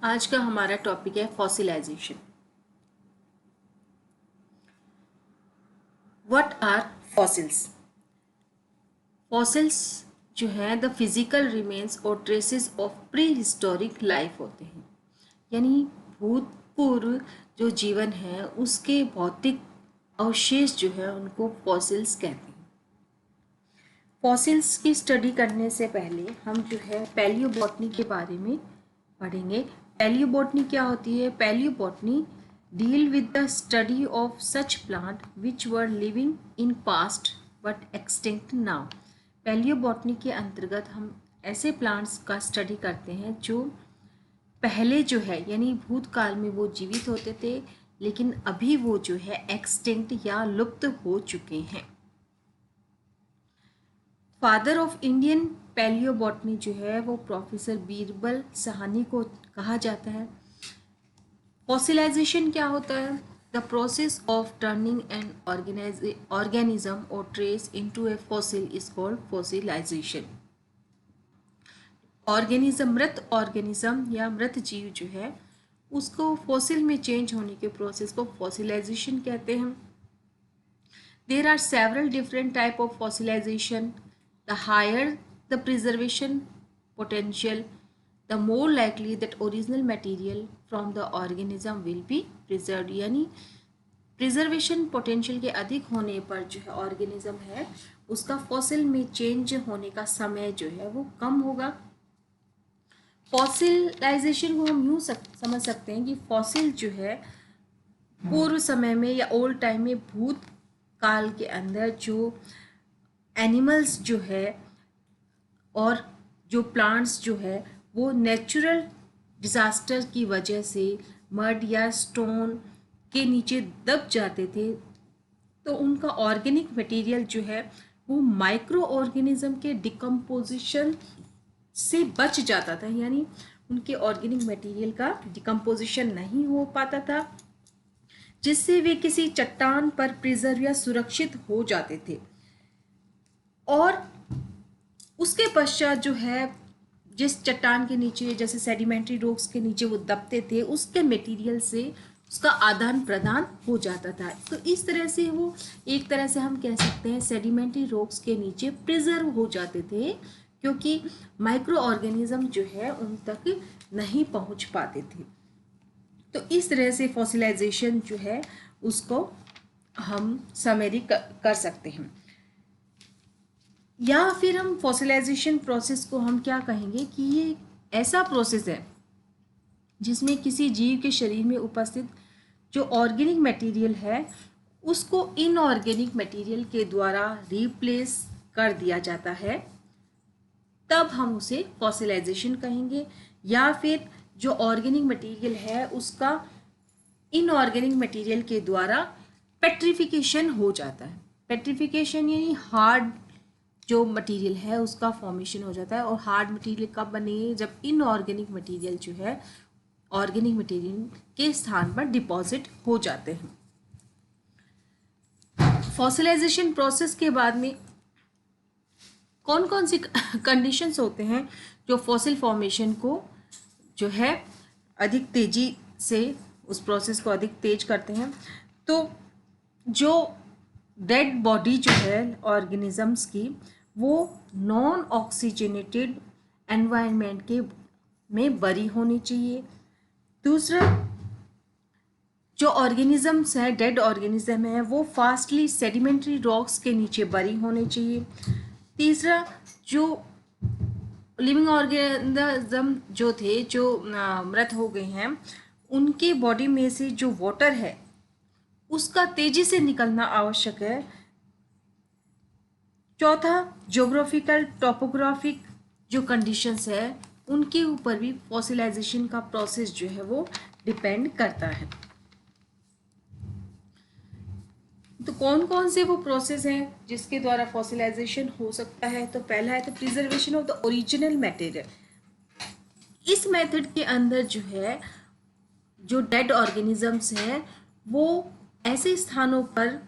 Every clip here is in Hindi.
आज का हमारा टॉपिक है fossilization. What are fossils? Fossils जो है द फिजिकल रिमेन्स और traces of prehistoric life होते हैं, यानी भूतपूर्व जो जीवन है उसके भौतिक अवशेष जो है उनको फॉसिल्स कहते हैं। फॉसिल्स की स्टडी करने से पहले हम जो है पैलियोबॉटनी के बारे में पढ़ेंगे। पैलियोबॉटनी क्या होती है? Palaeobotany deal with the study of such plant which were living in past but extinct now. Palaeobotany के अंतर्गत हम ऐसे प्लांट्स का स्टडी करते हैं जो पहले जो है यानी भूतकाल में वो जीवित होते थे, लेकिन अभी वो जो है एक्सटिंक्ट या लुप्त हो चुके हैं। फादर ऑफ इंडियन पैलियोबॉटनी जो है वो प्रोफेसर बीरबल साहनी को कहा जाता है। फॉसिलाइजेशन क्या होता है? The process of turning an organism और trace into a fossil is called fossilization. Organism, मृत ऑर्गेनिज्म या मृत जीव जो है उसको फॉसिल में चेंज होने के प्रोसेस को फॉसिलाइजेशन कहते हैं। There are several different type of fossilization. The higher the preservation potential, the more likely that original material from the organism will be preserved. यानी प्रिजर्वेशन पोटेंशियल के अधिक होने पर जो है ऑर्गेनिज्म है उसका फॉसिल में चेंज होने का समय जो है वो कम होगा। फॉसिलाइजेशन को हम यूँ समझ सकते हैं कि फॉसिल जो है पूर्व समय में या ओल्ड टाइम में भूत काल के अंदर जो एनिमल्स जो है और जो प्लांट्स जो है वो नेचुरल डिज़ास्टर की वजह से मड या स्टोन के नीचे दब जाते थे, तो उनका ऑर्गेनिक मटेरियल जो है वो माइक्रो ऑर्गेनिज्म के डिकम्पोजिशन से बच जाता था, यानी उनके ऑर्गेनिक मटेरियल का डिकम्पोजिशन नहीं हो पाता था, जिससे वे किसी चट्टान पर प्रिजर्व या सुरक्षित हो जाते थे। और उसके पश्चात जो है जिस चट्टान के नीचे जैसे सेडिमेंट्री रॉक्स के नीचे वो दबते थे उसके मटेरियल से उसका आदान प्रदान हो जाता था। तो इस तरह से वो एक तरह से हम कह सकते हैं सेडिमेंट्री रॉक्स के नीचे प्रिजर्व हो जाते थे, क्योंकि माइक्रो ऑर्गेनिज्म जो है उन तक नहीं पहुंच पाते थे। तो इस तरह से फॉसिलाइजेशन जो है उसको हम समरी कर सकते हैं। या फिर हम फॉसिलाइजेशन प्रोसेस को हम क्या कहेंगे कि ये ऐसा प्रोसेस है जिसमें किसी जीव के शरीर में उपस्थित जो ऑर्गेनिक मटेरियल है उसको इनऑर्गेनिक मटेरियल के द्वारा रिप्लेस कर दिया जाता है, तब हम उसे फॉसिलाइजेशन कहेंगे। या फिर जो ऑर्गेनिक मटेरियल है उसका इनऑर्गेनिक मटेरियल के द्वारा पेट्रिफिकेशन हो जाता है। पेट्रिफिकेशन यानी हार्ड जो मटेरियल है उसका फॉर्मेशन हो जाता है। और हार्ड मटेरियल कब बनेगी? जब इनऑर्गेनिक मटेरियल जो है ऑर्गेनिक मटेरियल के स्थान पर डिपॉजिट हो जाते हैं। फॉसिलाइजेशन प्रोसेस के बाद में कौन कौन सी कंडीशंस होते हैं जो फॉसिल फॉर्मेशन को जो है अधिक तेजी से उस प्रोसेस को अधिक तेज करते हैं? तो जो डेड बॉडी जो है ऑर्गेनिजम्स की वो नॉन ऑक्सीजनेटेड एनवायरनमेंट के में बरी होनी चाहिए। दूसरा, जो ऑर्गेनिजम्स है डेड ऑर्गेनिज्म है वो फास्टली सेडिमेंट्री रॉक्स के नीचे बरी होने चाहिए। तीसरा, जो लिविंग ऑर्गेनिज्म जो थे जो मृत हो गए हैं उनके बॉडी में से जो वाटर है उसका तेजी से निकलना आवश्यक है। चौथा, ज्योग्राफिकल टोपोग्राफिक जो कंडीशंस है उनके ऊपर भी फॉसिलाइजेशन का प्रोसेस जो है वो डिपेंड करता है। तो कौन कौन से वो प्रोसेस हैं जिसके द्वारा फॉसिलाइजेशन हो सकता है? तो पहला है तो preservation of the original material. इस मेथड के अंदर जो है जो डेड ऑर्गेनिजम्स हैं वो ऐसे स्थानों पर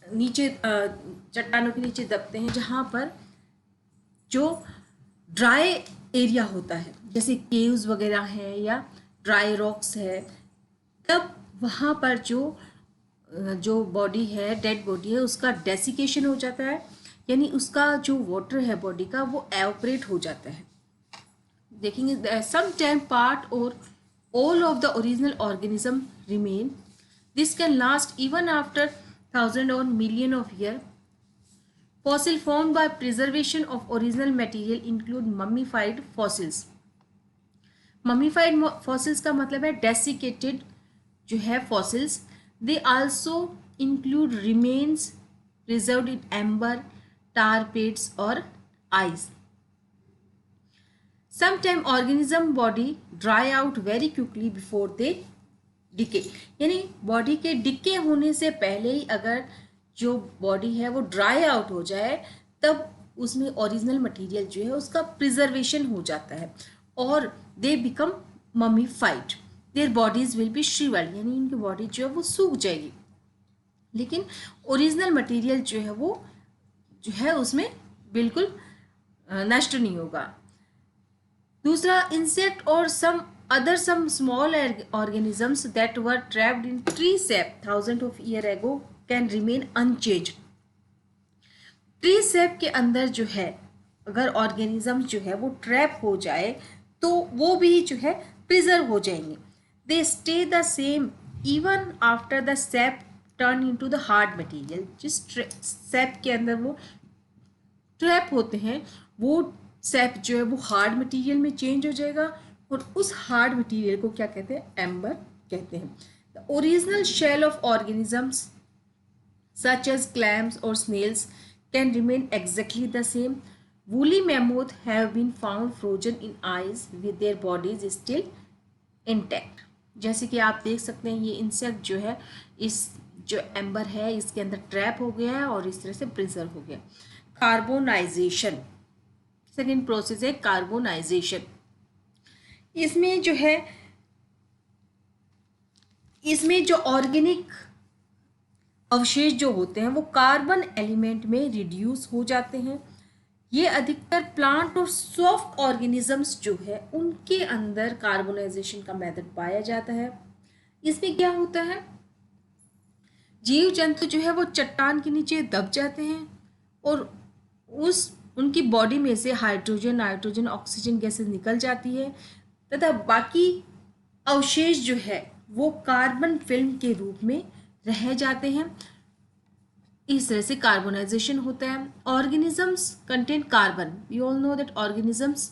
नीचे चट्टानों के नीचे दबते हैं जहाँ पर जो ड्राई एरिया होता है, जैसे केव्स वगैरह हैं या ड्राई रॉक्स है, तब वहाँ पर जो बॉडी है, डेड बॉडी है, उसका डेसिकेशन हो जाता है, यानी उसका जो वाटर है बॉडी का वो एवपोरेट हो जाता है। देखेंगे सम टाइम पार्ट और all of the original organism remain. This can last even after thousand or million of years. Fossil formed by preservation of original material include mummified fossils. Mummified fossils का मतलब है desiccated जो है fossils. They also include remains preserved in amber, tar pits और ice. Sometimes organism body dry out very quickly before they decay. यानी बॉडी के डिके होने से पहले ही अगर जो बॉडी है वो ड्राई आउट हो जाए, तब उसमें ओरिजिनल मटेरियल जो है उसका प्रिजर्वेशन हो जाता है और they become mummified. Their bodies will be shrivelled, यानी उनकी बॉडी जो है वो सूख जाएगी, लेकिन ओरिजिनल मटेरियल जो है वो जो है उसमें बिल्कुल नष्ट नहीं होगा. दूसरा, इंसेक्ट और some small organisms that were trapped in tree sap thousands of years ago can remain unchanged. Tree SAP के अंदर जो है अगर ऑर्गेनिज्म जो है वो ट्रैप हो जाए तो वो भी जो है प्रिजर्व हो जाएंगे. They stay the same even after the SAP turn into the hard material. जिस सैप के अंदर वो ट्रैप होते हैं वो सैप जो है वो हार्ड मटेरियल में चेंज हो जाएगा और उस हार्ड मटेरियल को क्या कहते हैं, एम्बर कहते हैं. The original shell of organisms such as clams और snails can remain exactly the same. Woolly mammoth have been found frozen in ice with their bodies still intact. जैसे कि आप देख सकते हैं ये इंसेक्ट जो है इस जो एम्बर है इसके अंदर ट्रैप हो गया है और इस तरह से प्रिजर्व हो गया. कार्बोनाइजेशन, सेकेंड प्रोसेस है कार्बोनाइजेशन. इसमें जो ऑर्गेनिक अवशेष जो होते हैं वो कार्बन एलिमेंट में रिड्यूस हो जाते हैं. ये अधिकतर प्लांट और सॉफ्ट ऑर्गेनिजम्स जो है उनके अंदर कार्बोनाइजेशन का मेथड पाया जाता है. इसमें क्या होता है, जीव जंतु जो है वो चट्टान के नीचे दब जाते हैं और उनकी बॉडी में से हाइड्रोजन, नाइट्रोजन, ऑक्सीजन गैसेस निकल जाती है तथा बाकी अवशेष जो है वो कार्बन फिल्म के रूप में रह जाते हैं. इस तरह से कार्बोनाइजेशन होता है. Organisms contain carbon. We all know that organisms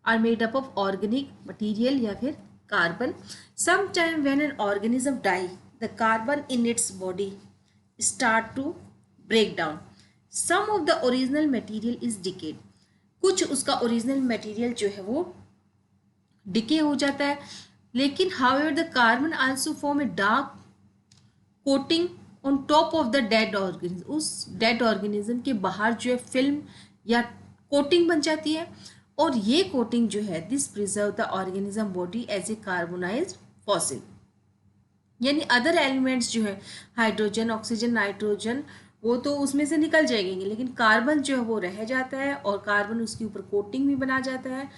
are made up of organic material या फिर carbon. Some time when an organism die the carbon in its body start to break down. Some of the original material is decayed. कुछ उसका ओरिजिनल मटेरियल जो है वो डिके हो जाता है, लेकिन however the carbon also form a dark coating on top of the dead organism. उस डेड ऑर्गेनिज्म के बाहर जो है फिल्म या कोटिंग बन जाती है और ये कोटिंग जो है this preserve the organism body as a carbonised fossil. यानी अदर एलिमेंट्स जो है हाइड्रोजन, ऑक्सीजन, नाइट्रोजन वो तो उसमें से निकल जाएंगे, लेकिन कार्बन जो है वो रह जाता है और कार्बन उसके ऊपर कोटिंग भी बना जाता है.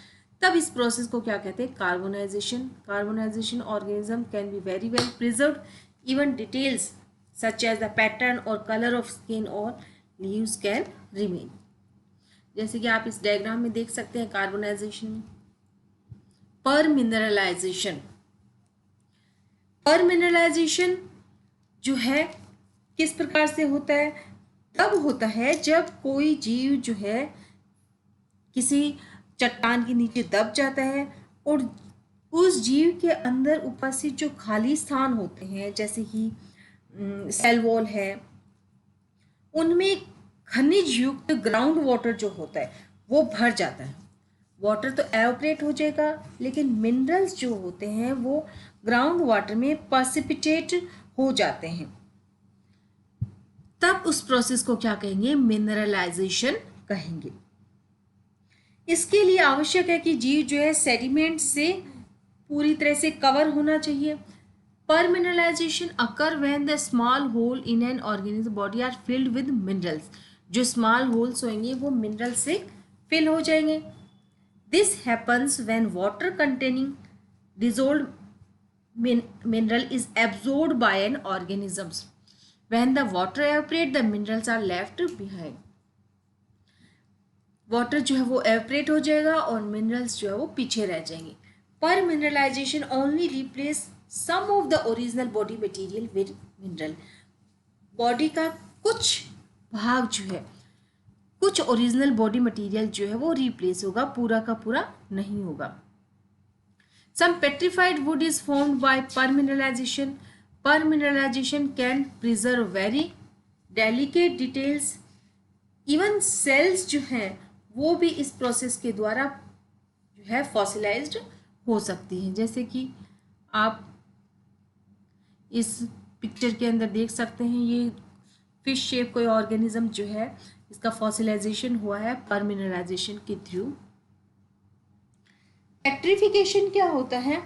तब इस प्रोसेस को क्या कहते हैं, carbonisation. Carbonisation organism can be very well preserved. Even details such as the pattern और कलर ऑफ स्किन और लीव्स कैन रिमेन. जैसे कि आप इस डायग्राम में देख सकते हैं कार्बोनाइजेशन में. परमिनरलाइजेशन. परमिनरलाइजेशन जो है किस प्रकार से होता है, तब होता है जब कोई जीव जो है किसी चट्टान के नीचे दब जाता है और उस जीव के अंदर उपस्थित जो खाली स्थान होते हैं जैसे कि सेल वॉल है, उनमें खनिज युक्त ग्राउंड वाटर जो होता है वो भर जाता है. वाटर तो एवपोरेट हो जाएगा, लेकिन मिनरल्स जो होते हैं वो ग्राउंड वाटर में पर्सिपिटेट हो जाते हैं. तब उस प्रोसेस को क्या कहेंगे, मिनरलाइजेशन कहेंगे. इसके लिए आवश्यक है कि जीव जो है सेडिमेंट से पूरी तरह से कवर होना चाहिए. Permineralization occur when the small hole in an organism body are filled with minerals. जो स्मॉल होल्स होंगे वो मिनरल से फिल हो जाएंगे. This happens when water containing dissolved mineral is absorbed by an organisms. When the water evaporate, the minerals are left behind. Water जो है वो एवपरेट हो जाएगा और मिनरल्स जो है वो पीछे रह जाएंगे. पर mineralisation only replace some of the original body material with mineral. Body का कुछ भाग जो है, कुछ ओरिजिनल बॉडी मटेरियल जो है वो रिप्लेस होगा, पूरा का पूरा नहीं होगा. Some petrified wood is formed by permineralization. Permineralization can preserve very delicate details. Even cells जो हैं वो भी इस प्रोसेस के द्वारा जो है फॉसिलाइज्ड हो सकती हैं. जैसे कि आप इस पिक्चर के अंदर देख सकते हैं, ये फिश शेप कोई ऑर्गेनिज्म जो है इसका फॉसिलाइजेशन हुआ है परमिनराइजेशन के थ्रू. पेट्रिफिकेशन क्या होता है?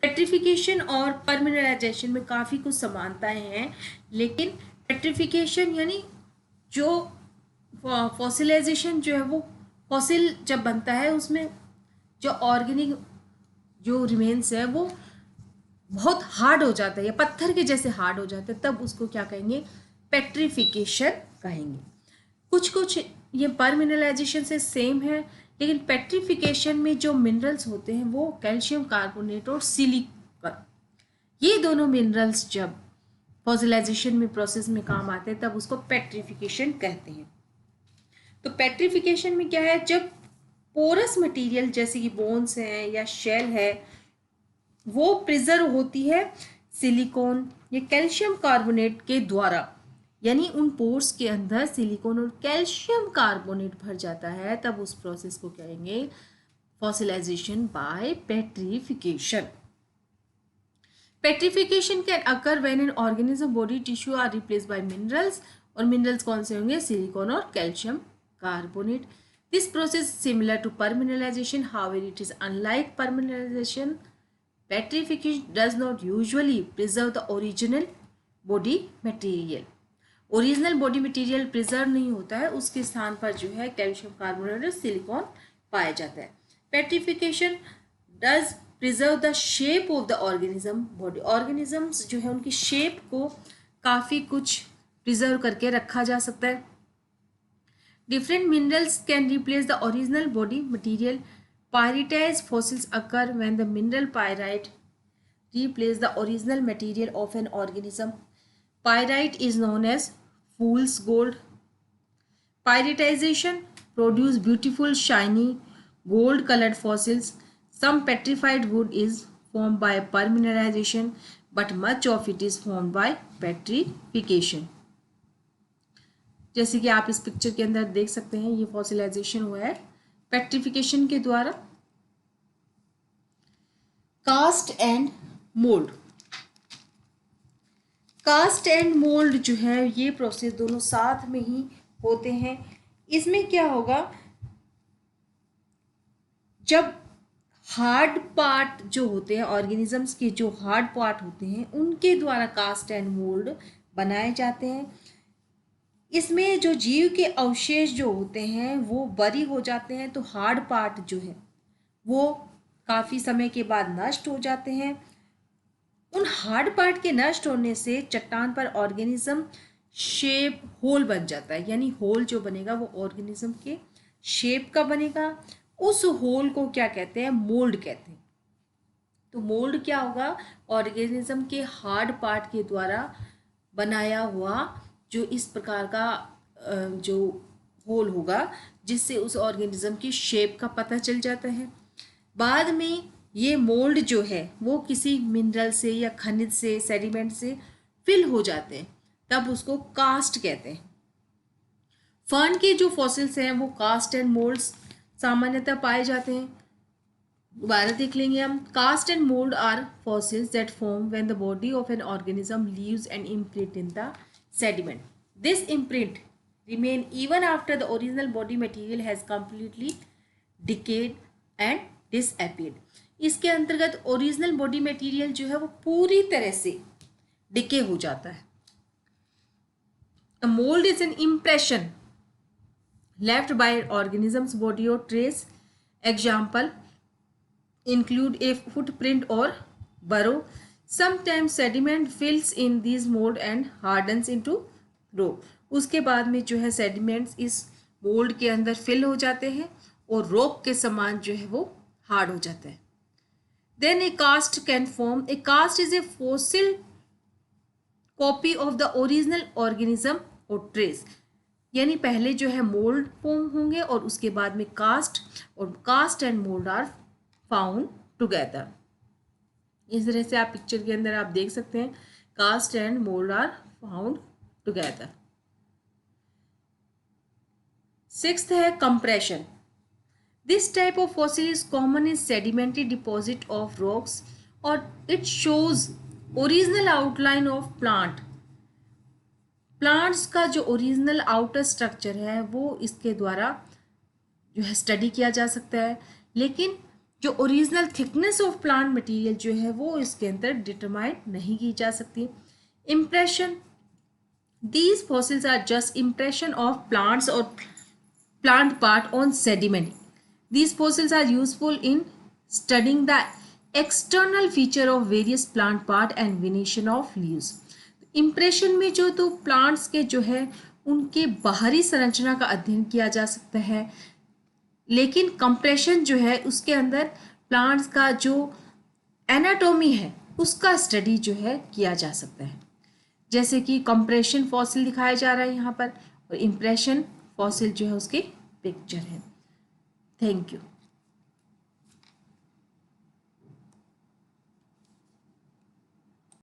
पेट्रिफिकेशन और परमिनराइजेशन में काफ़ी कुछ समानताएं हैं, लेकिन पेट्रिफिकेशन यानी जो फॉसिलाइजेशन जो है वो फॉसिल जब बनता है उसमें जो ऑर्गेनिक जो रिमेन्स है वो बहुत हार्ड हो जाता है या पत्थर के जैसे हार्ड हो जाता है, तब उसको क्या कहेंगे? पेट्रिफिकेशन कहेंगे. कुछ कुछ ये परमिनराइजेशन से सेम है, लेकिन पेट्रिफिकेशन में जो मिनरल्स होते हैं वो कैल्शियम कार्बोनेट और सिलिकॉन, ये दोनों मिनरल्स जब फॉसिलाइजेशन में प्रोसेस में काम आते हैं तब उसको पेट्रिफिकेशन कहते हैं. तो पेट्रिफिकेशन में क्या है? जब पोरस मटेरियल जैसे कि बोन्स हैं या शेल है वो प्रिजर्व होती है सिलिकॉन या कैल्शियम कार्बोनेट के द्वारा, यानी उन पोर्स के अंदर सिलिकॉन और कैल्शियम कार्बोनेट भर जाता है, तब उस प्रोसेस को कहेंगे fossilisation by petrification. Petrification can occur when an organism body tissue are replaced by minerals. और मिनरल्स कौन से होंगे? सिलिकॉन और calcium carbonate. This process is similar to permineralization, however it is unlike permineralization. Petrification does not usually preserve the original body material. Original body material preserve नहीं होता है, उसके स्थान पर जो है कैल्शियम कार्बोनेट और सिलिकॉन पाया जाता है. Petrification does preserve the shape of the organism body. Organisms जो है उनकी शेप को काफ़ी कुछ प्रिजर्व करके रखा जा सकता है. Different minerals can replace the original body material. Pyritized fossils occur when the mineral pyrite replaces the original material of an organism. Pyrite is known as fool's gold. Pyritization produces beautiful, shiny, gold-colored fossils. Some petrified wood is formed by perminerization, but much of it is formed by petrification. जैसे कि आप इस पिक्चर के अंदर देख सकते हैं, ये फॉसिलाइजेशन हुआ है पेट्रिफिकेशन के द्वारा. Cast and mould. Cast and mould जो है ये प्रोसेस दोनों साथ में ही होते हैं. इसमें क्या होगा? जब हार्ड पार्ट जो होते हैं ऑर्गेनिजम्स के, जो हार्ड पार्ट होते हैं उनके द्वारा कास्ट एंड मोल्ड बनाए जाते हैं. इसमें जो जीव के अवशेष जो होते हैं वो बरी हो जाते हैं, तो हार्ड पार्ट जो है वो काफ़ी समय के बाद नष्ट हो जाते हैं. उन हार्ड पार्ट के नष्ट होने से चट्टान पर ऑर्गेनिज्म शेप होल बन जाता है, यानी होल जो बनेगा वो ऑर्गेनिज्म के शेप का बनेगा. उस होल को क्या कहते हैं? मोल्ड कहते हैं. तो मोल्ड क्या होगा? ऑर्गेनिज्म के हार्ड पार्ट के द्वारा बनाया हुआ जो इस प्रकार का जो होल होगा जिससे उस ऑर्गेनिज्म की शेप का पता चल जाता है. बाद में ये मोल्ड जो है वो किसी मिनरल से या खनिज से, सेडिमेंट से फिल हो जाते हैं, तब उसको कास्ट कहते हैं. फर्न के जो फॉसिल्स हैं वो कास्ट एंड मोल्ड्स सामान्यतः पाए जाते हैं. दोबारा देख लेंगे हम. Cast and mould are fossils that form when the body of an organism leaves an imprint in the sediment. This imprint remain even after the original body material has completely decayed and disappeared. इसके अंतर्गत ओरिजिनल बॉडी मटेरियल जो है वो पूरी तरह से डिके हो जाता है. A mold is an impression left by organism's body or trace example include a footprint or burrow. Sometimes sediment fills in these mold and hardens into rock. उसके बाद में जो है सेडिमेंट्स इस मोल्ड के अंदर फिल हो जाते हैं और रॉक के समान जो है वो हार्ड हो जाता है. Then a cast can form. A cast is a fossil copy of the original organism or trace. यानी पहले जो है मोल्ड फॉर्म होंगे और उसके बाद में कास्ट, और cast and mould are found together. इस तरह से आप पिक्चर के अंदर आप देख सकते हैं cast and mould are found together. Sixth है compression. This type of fossil is common in sedimentary deposit of rocks और it shows original outline of plant. Plants का जो ओरिजिनल आउटर स्ट्रक्चर है वो इसके द्वारा जो है स्टडी किया जा सकता है, लेकिन जो original thickness of plant material जो है वो इसके अंदर डिटरमाइन नहीं की जा सकती. Impression. These fossils are just impression of plants और plant part on sediment. These fossils are useful in studying the external feature of various plant part and venation of leaves. Impression में जो तो प्लांट्स के जो है उनके बाहरी संरचना का अध्ययन किया जा सकता है, लेकिन कंप्रेशन जो है उसके अंदर प्लांट्स का जो एनाटॉमी है उसका स्टडी जो है किया जा सकता है. जैसे कि कंप्रेशन फॉसिल दिखाया जा रहा है यहाँ पर और इम्प्रेशन फॉसिल जो है उसकी पिक्चर है. Thank you.